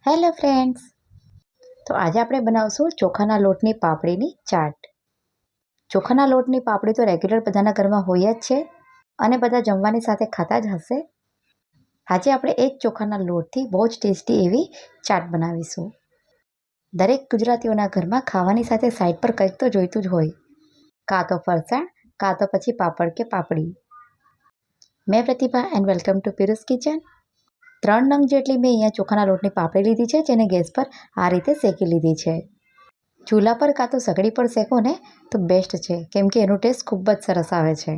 Hello friends, તો આજે આપણે બનાવશું ચોખાના લોટની પાપડીની ચાટ. ચોખાના લોટની પાપડી તો રેગ્યુલર બધાના ઘરમાં હોય જ છે અને બધા જમવાની સાથે ખાતા જ હશે. આજે આપણે એ જ ચોખાના લોટથી બહુ જ ટેસ્ટી એવી ચાટ બનાવીશું. દરેક ગુજરાતીઓના ઘરમાં ખાવાની સાથે સાઈડ પર કંઈક તો જોઈતું જ હોય, કાં તો ફરસાણ, કાં તો પછી પાપડ કે પાપડી. મેં પ્રતિભા એન્ડ વેલકમ ટુ પીરુસ કિચન. 3 નંગ જેટલી મેં અહીંયા ચોખાના લોટની પાપડી લીધી છે, જેને ગેસ પર આ રીતે શેકી લીધી છે. ચૂલા પર કાં તો સગડી પર શેકો ને તો બેસ્ટ છે, કેમ કે એનો ટેસ્ટ ખૂબ જ સરસ આવે છે.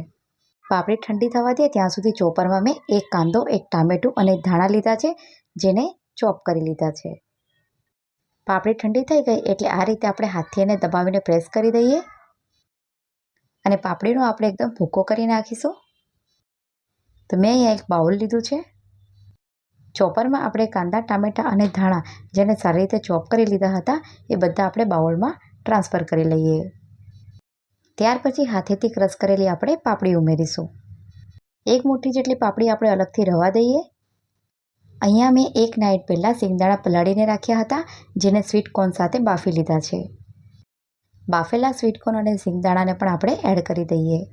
પાપડી ઠંડી થવા દે ત્યાં સુધી ચોપરમાં મેં એક કાંદો, એક ટામેટું અને ધાણા લીધા છે, જેને ચોપ કરી લીધા છે. પાપડી ઠંડી થઈ ગઈ એટલે આ રીતે આપણે હાથથી એને દબાવીને પ્રેસ કરી દઈએ અને પાપડીનો આપણે એકદમ ભૂકો કરી નાખીશું. તો મેં અહીંયા એક બાઉલ લીધું છે. ચોપરમાં આપણે કાંદા, ટામેટાં અને ધાણા જેને સારી રીતે ચોપ કરી લીધા હતા એ બધા આપણે બાઉલમાં ટ્રાન્સફર કરી લઈએ. ત્યાર પછી હાથેથી ક્રશ કરેલી આપણે પાપડી ઉમેરીશું. 1 મુઠ્ઠી જેટલી પાપડી આપણે અલગથી રવા દઈએ. અહીંયા મેં 1 નાઇટ પહેલાં સિંગદાણા પલાળીને રાખ્યા હતા, જેને સ્વીટ કોર્ન સાથે બાફી લીધા છે. બાફેલા સ્વીટ કોર્ન અને સિંગદાણાને પણ આપણે એડ કરી દઈએ.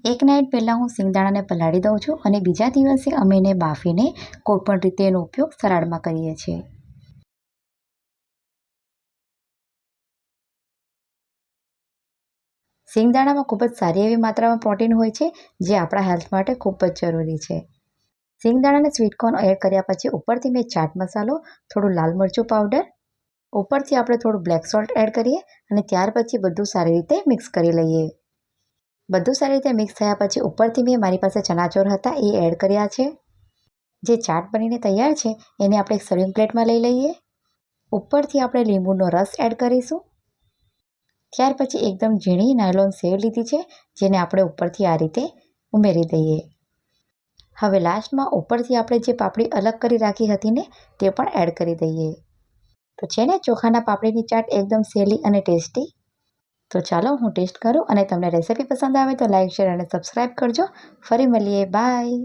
1 નાઇટ પહેલાં હું સિંગદાણાને પલાળી દઉં છું અને બીજા દિવસે અમે એને બાફીને કોઈપણ રીતે એનો ઉપયોગ સલાડમાં કરીએ છીએ. સિંગદાણામાં ખૂબ જ સારી એવી માત્રામાં પ્રોટીન હોય છે, જે આપણા હેલ્થ માટે ખૂબ જ જરૂરી છે. સિંગદાણા અને સ્વીટ કોર્ન એડ કર્યા પછી ઉપરથી મેં ચાટ મસાલો, થોડું લાલ મરચું પાવડર, ઉપરથી આપણે થોડું બ્લેક સોલ્ટ એડ કરીએ અને ત્યાર પછી બધું સારી રીતે મિક્સ કરી લઈએ. બધું સારી રીતે મિક્સ થયા પછી ઉપરથી મેં મારી પાસે ચણાચોર હતા એ એડ કર્યા છે. જે ચાટ બનીને તૈયાર છે એને આપણે એક સર્વિંગ પ્લેટમાં લઈ લઈએ. ઉપરથી આપણે લીંબુનો રસ એડ કરીશું. ત્યાર પછી એકદમ ઝીણી નાયલોન સેવ લીધી છે, જેને આપણે ઉપરથી આ રીતે ઉમેરી દઈએ. હવે લાસ્ટમાં ઉપરથી આપણે જે પાપડી અલગ કરી રાખી હતી ને તે પણ એડ કરી દઈએ. તો છે ને ચોખાના પાપડીની ચાટ એકદમ સહેલી અને ટેસ્ટી. તો ચાલો હું ટેસ્ટ કરું અને તમને રેસિપી પસંદ આવે તો લાઈક, શેર અને સબસ્ક્રાઈબ કરજો. ફરી મળીએ. બાય.